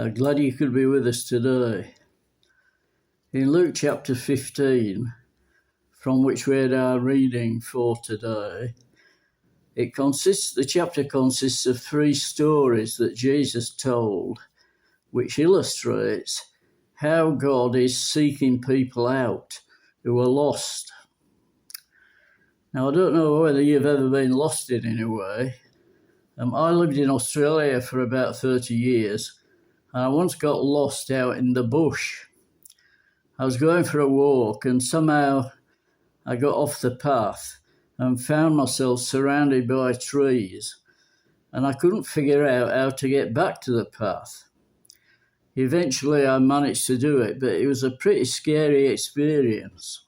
Glad you could be with us today. In Luke chapter 15, from which we had our reading for today, the chapter consists of three stories that Jesus told, which illustrates how God is seeking people out who are lost. Now, I don't know whether you've ever been lost in any way. I lived in Australia for about 30 years, and I once got lost out in the bush. I was going for a walk, and somehow I got off the path and found myself surrounded by trees, and I couldn't figure out how to get back to the path. Eventually I managed to do it, but it was a pretty scary experience.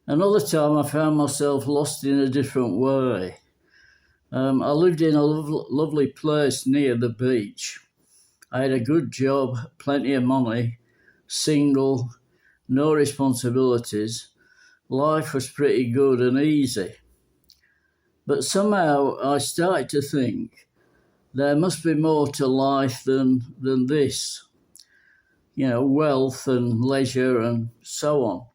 Another time I found myself lost in a different way. I lived in a lovely place near the beach. I had a good job, plenty of money, single, no responsibilities. Life was pretty good and easy. But somehow I started to think there must be more to life than this. Wealth and leisure and so on.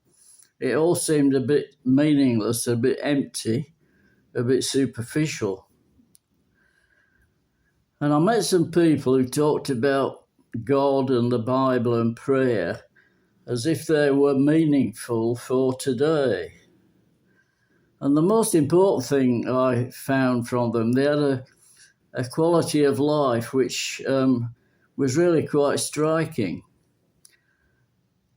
It all seemed a bit meaningless, a bit empty, a bit superficial. And I met some people who talked about God and the Bible and prayer as if they were meaningful for today. And the most important thing I found from them, they had a quality of life which was really quite striking.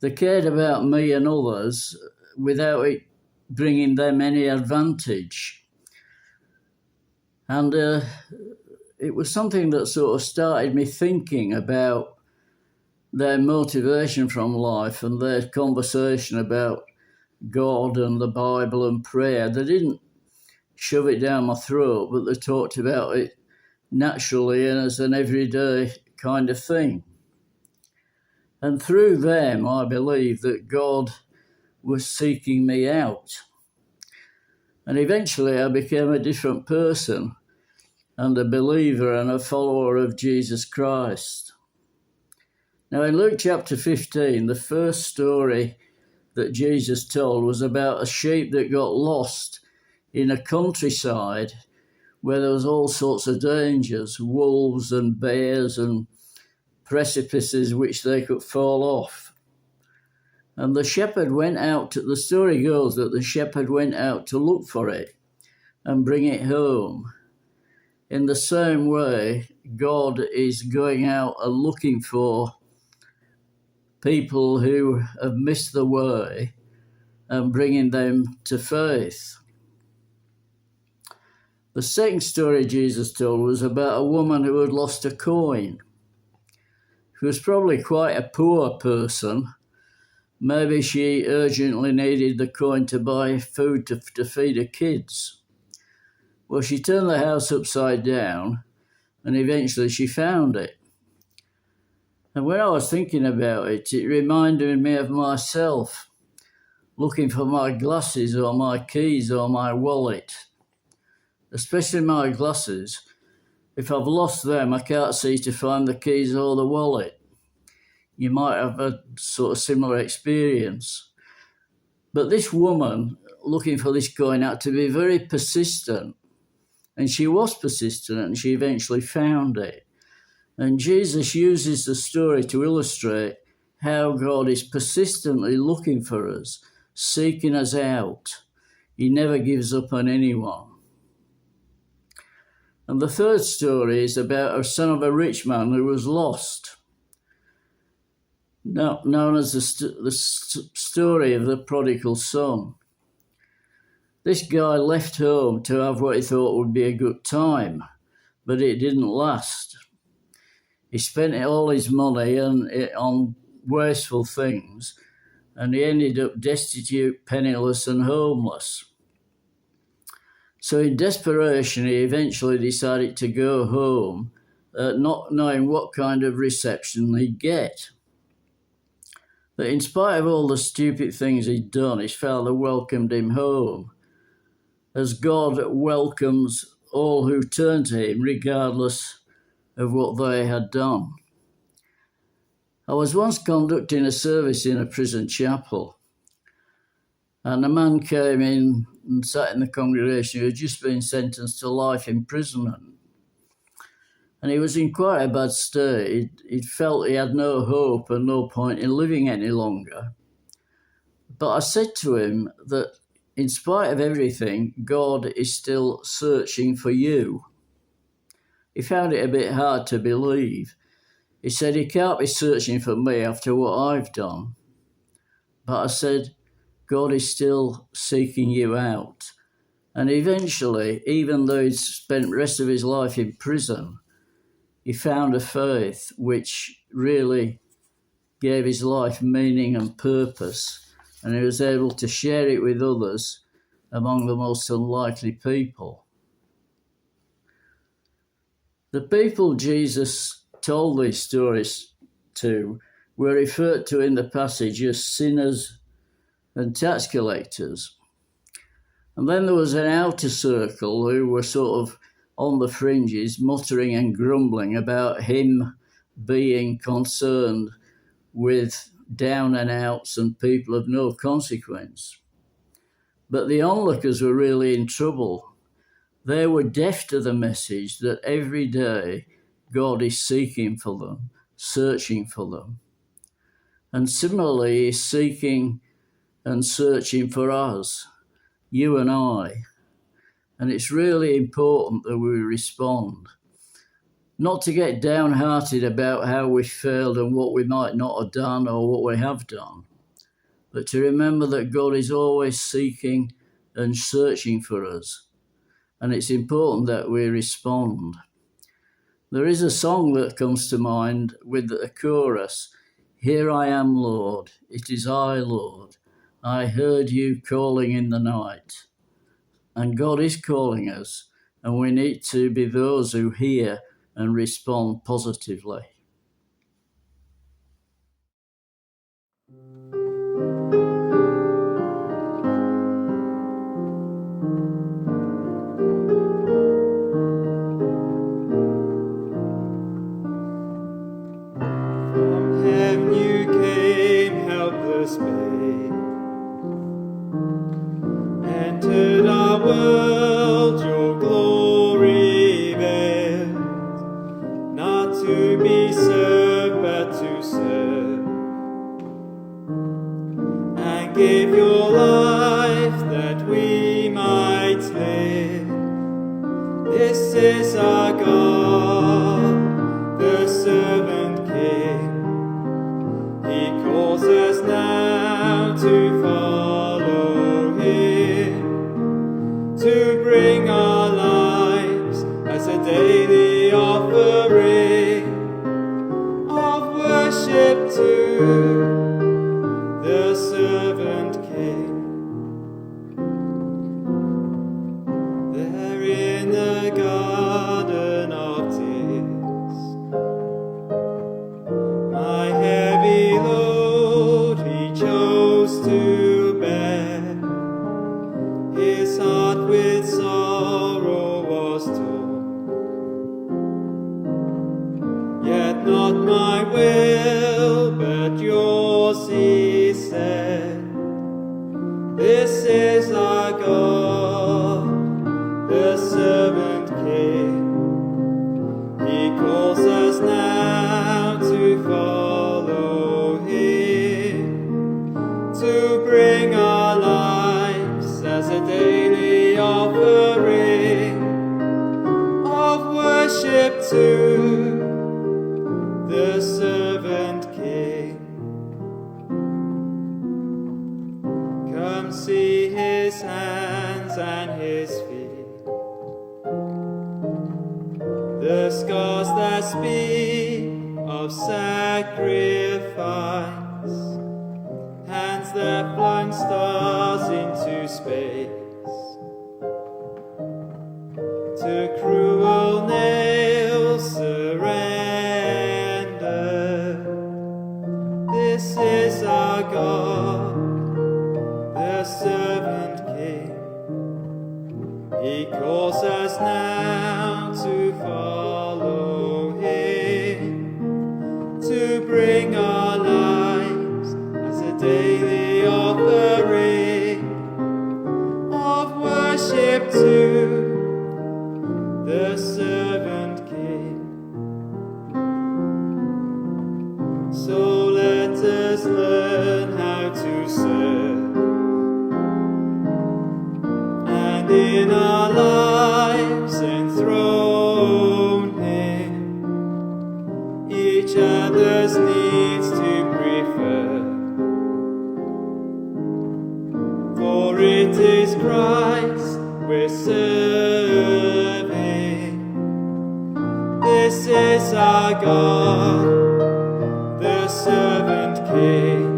They cared about me and others without it bringing them any advantage. And it was something that sort of started me thinking about their motivation from life and their conversation about God and the Bible and prayer. They didn't shove it down my throat, but they talked about it naturally and as an everyday kind of thing. And through them, I believe that God was seeking me out. And eventually I became a different person and a believer and a follower of Jesus Christ. Now, in Luke chapter 15, the first story that Jesus told was about a sheep that got lost in a countryside where there was all sorts of dangers, wolves and bears and precipices which they could fall off. And the shepherd the story goes that the shepherd went out to look for it and bring it home. In the same way, God is going out and looking for people who have missed the way and bringing them to faith. The second story Jesus told was about a woman who had lost a coin. She was probably quite a poor person. Maybe she urgently needed the coin to buy food to feed her kids. Well, she turned the house upside down and eventually she found it. And when I was thinking about it, it reminded me of myself, looking for my glasses or my keys or my wallet, especially my glasses. If I've lost them, I can't see to find the keys or the wallet. You might have a sort of similar experience. But this woman looking for this coin had to be very persistent. And she was persistent and she eventually found it. And Jesus uses the story to illustrate how God is persistently looking for us, seeking us out. He never gives up on anyone. And the third story is about a son of a rich man who was lost, known as the story of the prodigal son. This guy left home to have what he thought would be a good time, but it didn't last. He spent all his money on wasteful things, and he ended up destitute, penniless, and homeless. So in desperation, he eventually decided to go home, not knowing what kind of reception he'd get. But in spite of all the stupid things he'd done, his father welcomed him home, as God welcomes all who turn to him, regardless of what they had done. I was once conducting a service in a prison chapel, and a man came in and sat in the congregation who had just been sentenced to life imprisonment. And he was in quite a bad state. He'd felt he had no hope and no point in living any longer. But I said to him that in spite of everything, God is still searching for you. He found it a bit hard to believe. He said, he can't be searching for me after what I've done. But I said, God is still seeking you out. And eventually, even though he'd spent the rest of his life in prison, he found a faith which really gave his life meaning and purpose, and he was able to share it with others among the most unlikely people. The people Jesus told these stories to were referred to in the passage as sinners and tax collectors. And then there was an outer circle who were sort of on the fringes, muttering and grumbling about him being concerned with down and outs and people of no consequence. But the onlookers were really in trouble. They were deaf to the message that every day God is seeking for them, searching for them. And similarly, he's seeking and searching for us, you and I. And it's really important that we respond. Not to get downhearted about how we failed and what we might not have done or what we have done, but to remember that God is always seeking and searching for us. And it's important that we respond. There is a song that comes to mind with a chorus, "Here I am, Lord, it is I, Lord. I heard you calling in the night." And God is calling us, and we need to be those who hear and respond positively. From heaven you came, helpless babe, entered our world, your glory veiled, not to be served but to serve, and gave your life that we might live. This is our God, the servant King. He calls us now to follow him, to bring our lives as a daily offering of worship to the servant King. There in the garden of tears, my heavy load he chose to bear. His heart with sorrow was torn, yet not my will but yours, he said. This is our God, the servant King. He calls us now to follow him, to bring our lives as a daily offering of worship to the servant King. Come see his hands and his feet, the scars that speak of sacrifice, hands that flung stars into space, to cruel nails surrendered. This is our God, the servant King. He calls us now to follow him, in our lives enthroned Him, each other's needs to prefer. For it is Christ we're serving. This is our God, the servant King.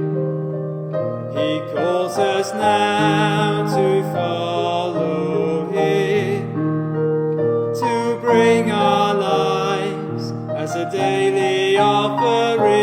He calls us now to follow Him, to bring our lives as a daily offering